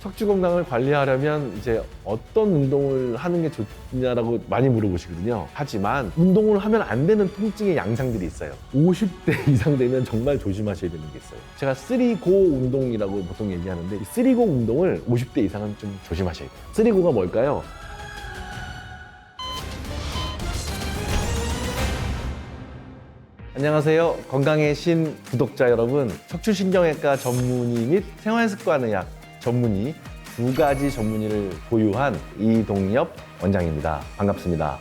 척추 건강을 관리하려면 이제 어떤 운동을 하는 게 좋냐라고 많이 물어보시거든요. 하지만 운동을 하면 안 되는 통증의 양상들이 있어요. 50대 이상 되면 정말 조심하셔야 되는 게 있어요. 제가 3고 운동이라고 보통 얘기하는데 이 3고 운동을 50대 이상은 좀 조심하셔야 돼요. 3고가 뭘까요? 안녕하세요. 건강의 신 구독자 여러분, 척추신경외과 전문의 및 생활습관의학 전문의 두 가지 전문의를 보유한 이동엽 원장입니다. 반갑습니다.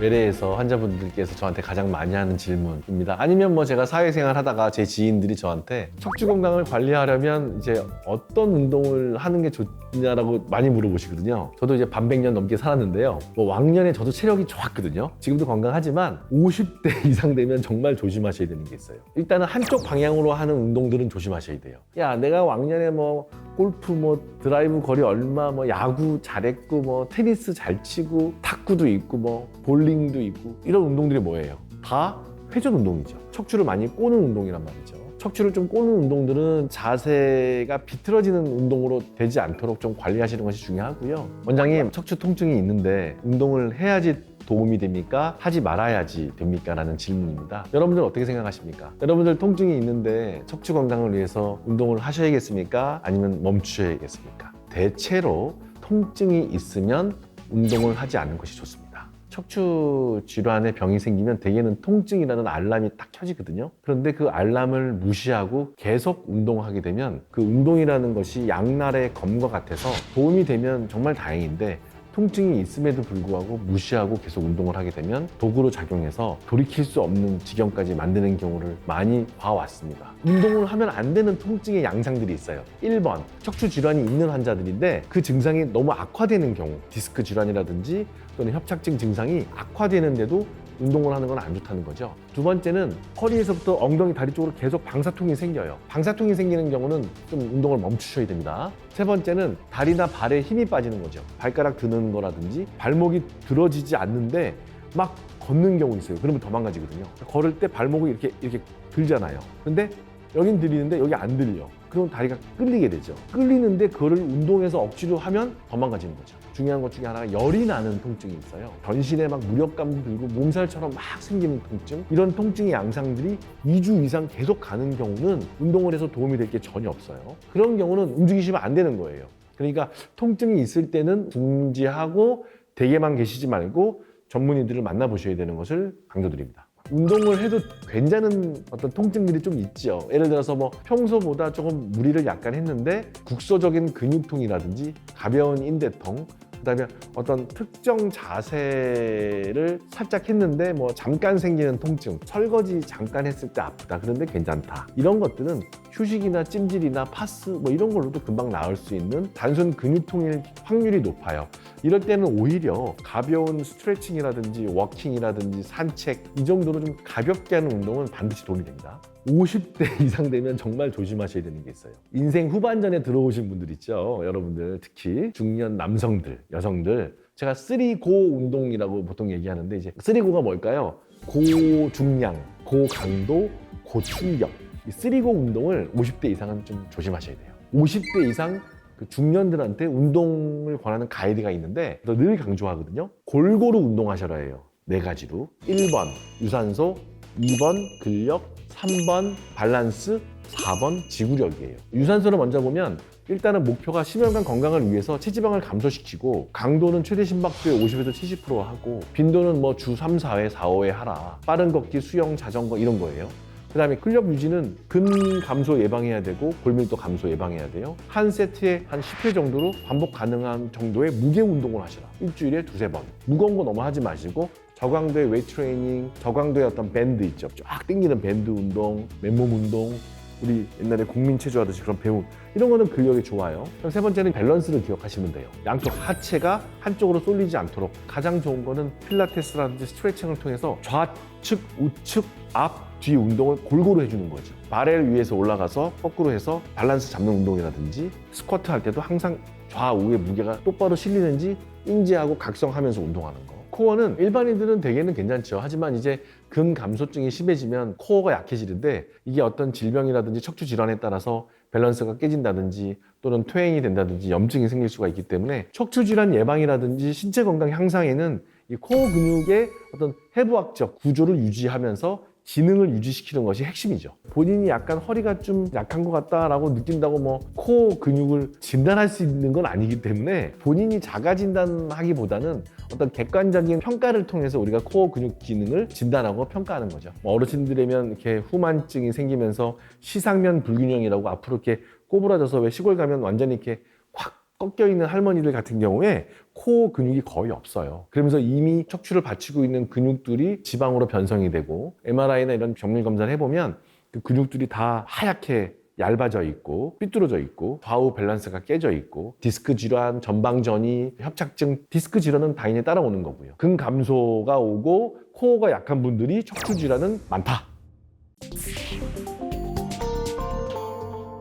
외래에서 환자분들께서 저한테 가장 많이 하는 질문입니다. 아니면 뭐 제가 사회생활 하다가 제 지인들이 저한테 척추 건강을 관리하려면 이제 어떤 운동을 하는 게 좋냐라고 많이 물어보시거든요. 저도 이제 반백년 넘게 살았는데요. 뭐 왕년에 저도 체력이 좋았거든요. 지금도 건강하지만 50대 이상 되면 정말 조심하셔야 되는 게 있어요. 일단은 한쪽 방향으로 하는 운동들은 조심하셔야 돼요. 야, 내가 왕년에 뭐 골프 뭐 드라이브 거리 얼마 뭐 야구 잘했고 뭐 테니스 잘 치고 탁구도 있고 뭐 볼링도 있고 이런 운동들이 뭐예요? 다 회전 운동이죠. 척추를 많이 꼬는 운동이란 말이죠. 척추를 좀 꼬는 운동들은 자세가 비틀어지는 운동으로 되지 않도록 좀 관리하시는 것이 중요하고요. 원장님, 척추 통증이 있는데 운동을 해야지 도움이 됩니까? 하지 말아야지 됩니까? 라는 질문입니다. 여러분들 어떻게 생각하십니까? 여러분들 통증이 있는데 척추 건강을 위해서 운동을 하셔야겠습니까? 아니면 멈추셔야겠습니까? 대체로 통증이 있으면 운동을 하지 않는 것이 좋습니다. 척추 질환의 병이 생기면 대개는 통증이라는 알람이 딱 켜지거든요. 그런데 그 알람을 무시하고 계속 운동하게 되면 그 운동이라는 것이 양날의 검과 같아서 도움이 되면 정말 다행인데 통증이 있음에도 불구하고 무시하고 계속 운동을 하게 되면 도구로 작용해서 돌이킬 수 없는 지경까지 만드는 경우를 많이 봐왔습니다. 운동을 하면 안 되는 통증의 양상들이 있어요. 1번, 척추 질환이 있는 환자들인데 그 증상이 너무 악화되는 경우, 디스크 질환이라든지 또는 협착증 증상이 악화되는데도 운동을 하는 건 안 좋다는 거죠. 두 번째는 허리에서부터 엉덩이, 다리 쪽으로 계속 방사통이 생겨요. 방사통이 생기는 경우는 좀 운동을 멈추셔야 됩니다. 세 번째는 다리나 발에 힘이 빠지는 거죠. 발가락 드는 거라든지 발목이 들어지지 않는데 막 걷는 경우 있어요. 그러면 더 망가지거든요. 걸을 때 발목이 이렇게 들잖아요. 근데 여긴 들리는데 여기 안 들려. 그럼 다리가 끌리게 되죠. 끌리는데 그거를 운동해서 억지로 하면 더 망가지는 거죠. 중요한 것 중에 하나가 열이 나는 통증이 있어요. 전신에 막 무력감도 들고 몸살처럼 막 생기는 통증. 이런 통증의 양상들이 2주 이상 계속 가는 경우는 운동을 해서 도움이 될 게 전혀 없어요. 그런 경우는 움직이시면 안 되는 거예요. 그러니까 통증이 있을 때는 중지하고 댁에만 계시지 말고 전문의들을 만나보셔야 되는 것을 강조드립니다. 운동을 해도 괜찮은 어떤 통증들이 좀 있죠. 예를 들어서 뭐 평소보다 조금 무리를 약간 했는데 국소적인 근육통이라든지 가벼운 인대통, 그다음에 어떤 특정 자세를 살짝 했는데 뭐 잠깐 생기는 통증, 설거지 잠깐 했을 때 아프다. 그런데 괜찮다. 이런 것들은 휴식이나 찜질이나 파스 뭐 이런 걸로도 금방 나을 수 있는 단순 근육통일 확률이 높아요. 이럴 때는 오히려 가벼운 스트레칭이라든지 워킹이라든지 산책 이 정도로 좀 가볍게 하는 운동은 반드시 도움이 됩니다. 50대 이상 되면 정말 조심하셔야 되는 게 있어요. 인생 후반전에 들어오신 분들 있죠. 여러분들 특히 중년 남성들, 여성들 제가 3고 운동이라고 보통 얘기하는데 이제 3고가 뭘까요? 고중량, 고강도, 고충격. 이 3고 운동을 50대 이상은 좀 조심하셔야 돼요. 50대 이상 그 중년들한테 운동을 권하는 가이드가 있는데 늘 강조하거든요. 골고루 운동하셔라 해요. 4가지로. 1번 유산소, 2번 근력, 3번 밸런스, 4번 지구력이에요. 유산소를 먼저 보면 일단은 목표가 10년간 건강을 위해서 체지방을 감소시키고 강도는 최대 심박수의 50에서 70% 하고 빈도는 뭐 주 3, 4회, 4, 5회 하라. 빠른 걷기, 수영, 자전거 이런 거예요. 그 다음에 근력 유지는 근 감소 예방해야 되고 골밀도 감소 예방해야 돼요. 한 세트에 한 10회 정도로 반복 가능한 정도의 무게 운동을 하시라. 일주일에 2-3번. 무거운 거 너무 하지 마시고 저강도의 웨이트 트레이닝, 저강도의 어떤 밴드 있죠. 쫙 당기는 밴드 운동, 맨몸 운동, 우리 옛날에 국민체조 하듯이 그런 배움 이런 거는 근력에 좋아요. 그럼 세 번째는 밸런스를 기억하시면 돼요. 양쪽 하체가 한쪽으로 쏠리지 않도록 가장 좋은 거는 필라테스라든지 스트레칭을 통해서 좌측, 우측, 앞, 뒤 운동을 골고루 해주는 거죠. 바렐 위에서 올라가서 거꾸로 해서 밸런스 잡는 운동이라든지 스쿼트 할 때도 항상 좌우의 무게가 똑바로 실리는지 인지하고 각성하면서 운동하는 거. 코어는 일반인들은 대개는 괜찮죠. 하지만 이제 근감소증이 심해지면 코어가 약해지는데 이게 어떤 질병이라든지 척추 질환에 따라서 밸런스가 깨진다든지 또는 퇴행이 된다든지 염증이 생길 수가 있기 때문에 척추 질환 예방이라든지 신체 건강 향상에는 이 코어 근육의 어떤 해부학적 구조를 유지하면서 기능을 유지시키는 것이 핵심이죠. 본인이 약간 허리가 좀 약한 것 같다라고 느낀다고 뭐 코어 근육을 진단할 수 있는 건 아니기 때문에 본인이 자가 진단하기보다는 어떤 객관적인 평가를 통해서 우리가 코어 근육 기능을 진단하고 평가하는 거죠. 뭐 어르신들이면 이렇게 후만증이 생기면서 시상면 불균형이라고 앞으로 이렇게 꼬부라져서 왜 시골 가면 완전히 이렇게 확 꺾여 있는 할머니들 같은 경우에 코어 근육이 거의 없어요. 그러면서 이미 척추를 받치고 있는 근육들이 지방으로 변성이 되고 MRI나 이런 정밀 검사를 해보면 그 근육들이 다 하얗게 얇아져 있고 삐뚤어져 있고 좌우 밸런스가 깨져 있고 디스크 질환, 전방전이, 협착증, 디스크 질환은 당연히 따라오는 거고요. 근감소가 오고 코어가 약한 분들이 척추 질환은 많다.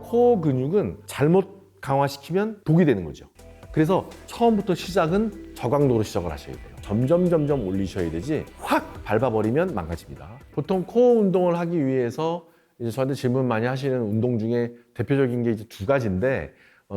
코어 근육은 잘못 강화시키면 독이 되는 거죠. 그래서 처음부터 시작은 저강도로 시작을 하셔야 돼요. 점점 올리셔야 되지 확 밟아버리면 망가집니다. 보통 코어 운동을 하기 위해서 이제 저한테 질문 많이 하시는 운동 중에 대표적인 게 이제 두 가지인데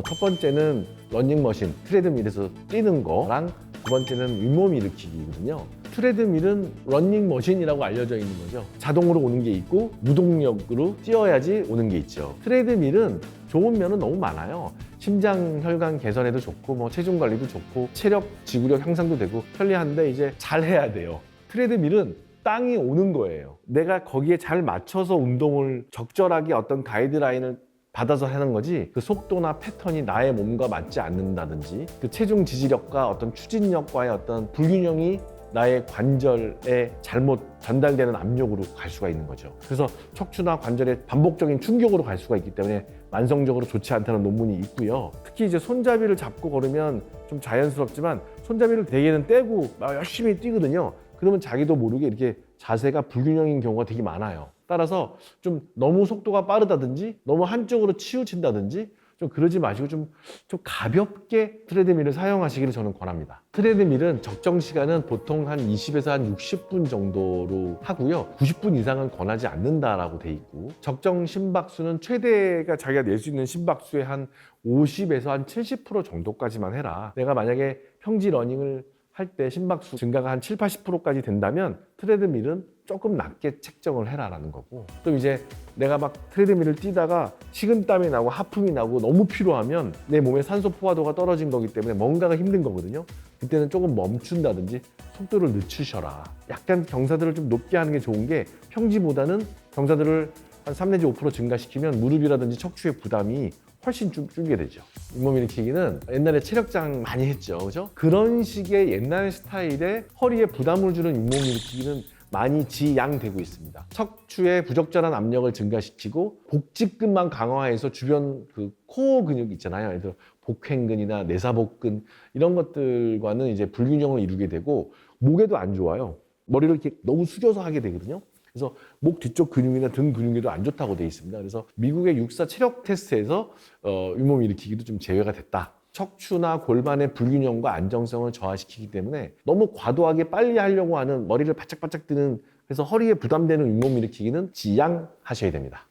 첫 번째는 러닝머신, 트레드밀에서 뛰는 거랑 두 번째는 윗몸 일으키기거든요. 트레드밀은 러닝머신이라고 알려져 있는 거죠. 자동으로 오는 게 있고 무동력으로 뛰어야지 오는 게 있죠. 트레드밀은 좋은 면은 너무 많아요. 심장 혈관 개선에도 좋고 뭐 체중 관리도 좋고 체력, 지구력 향상도 되고 편리한데 이제 잘 해야 돼요. 트레드밀은 땅이 오는 거예요. 내가 거기에 잘 맞춰서 운동을 적절하게 어떤 가이드라인을 받아서 하는 거지 그 속도나 패턴이 나의 몸과 맞지 않는다든지 그 체중 지지력과 어떤 추진력과의 어떤 불균형이 나의 관절에 잘못 전달되는 압력으로 갈 수가 있는 거죠. 그래서 척추나 관절에 반복적인 충격으로 갈 수가 있기 때문에 만성적으로 좋지 않다는 논문이 있고요. 특히 이제 손잡이를 잡고 걸으면 좀 자연스럽지만 손잡이를 대개는 떼고 막 열심히 뛰거든요. 그러면 자기도 모르게 이렇게 자세가 불균형인 경우가 되게 많아요. 따라서 좀 너무 속도가 빠르다든지 너무 한쪽으로 치우친다든지 좀 그러지 마시고 좀 가볍게 트레드밀을 사용하시기를 저는 권합니다. 트레드밀은 적정 시간은 보통 한 20에서 한 60분 정도로 하고요. 90분 이상은 권하지 않는다라고 돼 있고 적정 심박수는 최대가 자기가 낼 수 있는 심박수의 한 50에서 한 70% 정도까지만 해라. 내가 만약에 평지 러닝을 할 때 심박수 증가가 한 7, 80%까지 된다면 트레드밀은 조금 낮게 책정을 해라라는 거고 또 이제 내가 막 트레드밀을 뛰다가 식은땀이 나고 하품이 나고 너무 피로하면 내 몸의 산소 포화도가 떨어진 거기 때문에 뭔가가 힘든 거거든요. 그때는 조금 멈춘다든지 속도를 늦추셔라. 약간 경사들을 좀 높게 하는 게 좋은 게 평지보다는 경사들을 한 3 내지 5% 증가시키면 무릎이라든지 척추의 부담이 훨씬 줄게 되죠. 윗몸 일으키기는 옛날에 체력장 많이 했죠. 그죠? 그런 식의 옛날 스타일의 허리에 부담을 주는 윗몸 일으키기는 많이 지양되고 있습니다. 척추의 부적절한 압력을 증가시키고 복직근만 강화해서 주변 그 코어 근육 있잖아요. 예를 들어 복횡근이나 내사복근 이런 것들과는 이제 불균형을 이루게 되고 목에도 안 좋아요. 머리를 이렇게 너무 숙여서 하게 되거든요. 그래서 목 뒤쪽 근육이나 등 근육에도 안 좋다고 되어 있습니다. 그래서 미국의 육사 체력 테스트에서 윗몸 일으키기도 좀 제외가 됐다. 척추나 골반의 불균형과 안정성을 저하시키기 때문에 너무 과도하게 빨리 하려고 하는 머리를 바짝바짝 드는 그래서 허리에 부담되는 윗몸 일으키기는 지양하셔야 됩니다.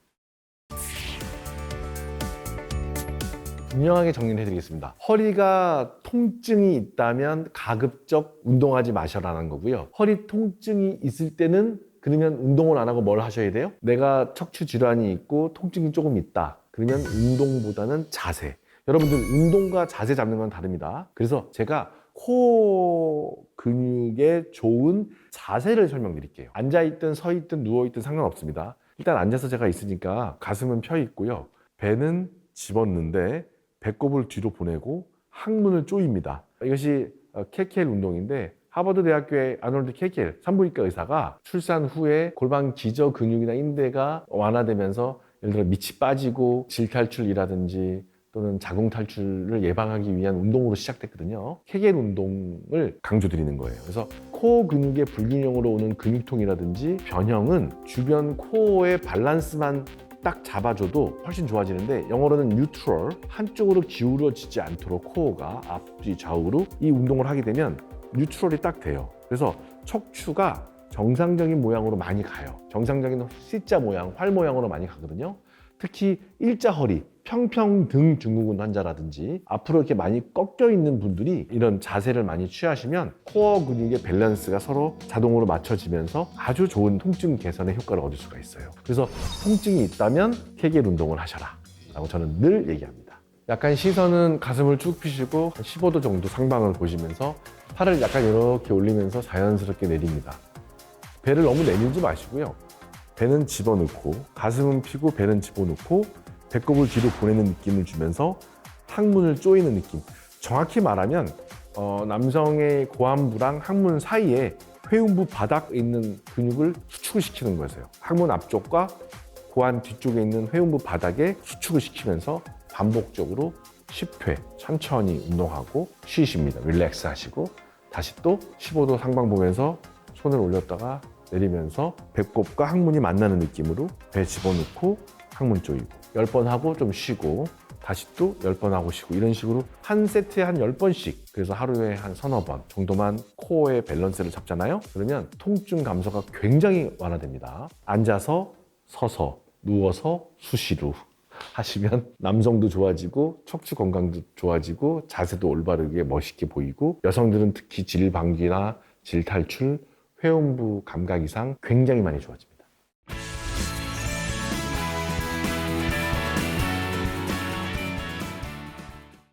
분명하게 정리를 해드리겠습니다. 허리가 통증이 있다면 가급적 운동하지 마셔라는 거고요. 허리 통증이 있을 때는 그러면 운동을 안 하고 뭘 하셔야 돼요? 내가 척추 질환이 있고 통증이 조금 있다. 그러면 운동보다는 자세. 여러분들 운동과 자세 잡는 건 다릅니다. 그래서 제가 코어 근육에 좋은 자세를 설명드릴게요. 앉아있든 서있든 누워있든 상관없습니다. 일단 앉아서 제가 있으니까 가슴은 펴 있고요. 배는 집었는데 배꼽을 뒤로 보내고 항문을 조입니다. 이것이 KKL 운동인데 하버드 대학교의 아놀드 KKL 산부인과 의사가 출산 후에 골반 기저 근육이나 인대가 완화되면서 예를 들어 밑이 빠지고 질 탈출이라든지 또는 자궁 탈출을 예방하기 위한 운동으로 시작됐거든요. KKL 운동을 강조드리는 거예요. 그래서 코어 근육의 불균형으로 오는 근육통이라든지 변형은 주변 코어의 밸런스만 딱 잡아줘도 훨씬 좋아지는데 영어로는 뉴트럴, 한쪽으로 기울어지지 않도록 코어가 앞뒤 좌우로 이 운동을 하게 되면 뉴트럴이 딱 돼요. 그래서 척추가 정상적인 모양으로 많이 가요. 정상적인 C자 모양, 활 모양으로 많이 가거든요. 특히 일자 허리, 평평등 증후군 환자라든지 앞으로 이렇게 많이 꺾여 있는 분들이 이런 자세를 많이 취하시면 코어 근육의 밸런스가 서로 자동으로 맞춰지면서 아주 좋은 통증 개선의 효과를 얻을 수가 있어요. 그래서 통증이 있다면 케겔 운동을 하셔라 라고 저는 늘 얘기합니다. 약간 시선은 가슴을 쭉 펴시고 15도 정도 상방을 보시면서 팔을 약간 이렇게 올리면서 자연스럽게 내립니다. 배를 너무 내밀지 마시고요. 배는 집어넣고 가슴은 펴고 배는 집어넣고 배꼽을 뒤로 보내는 느낌을 주면서 항문을 조이는 느낌. 정확히 말하면 남성의 고안부랑 항문 사이에 회음부 바닥에 있는 근육을 수축을 시키는 거였어요. 항문 앞쪽과 고안 뒤쪽에 있는 회음부 바닥에 수축을 시키면서 반복적으로 10회 천천히 운동하고 쉬십니다. 릴렉스 하시고 다시 또 15도 상방 보면서 손을 올렸다가 내리면서 배꼽과 항문이 만나는 느낌으로 배 집어넣고 항문 조이고 10번 하고 좀 쉬고 다시 또 10번 하고 쉬고 이런 식으로 한 세트에 한 10번씩 그래서 하루에 한 서너 번 정도만 코어의 밸런스를 잡잖아요. 그러면 통증 감소가 굉장히 완화됩니다. 앉아서 서서 누워서 수시로 하시면 남성도 좋아지고 척추 건강도 좋아지고 자세도 올바르게 멋있게 보이고 여성들은 특히 질방귀나 질탈출 회음부 감각 이상 굉장히 많이 좋아집니다.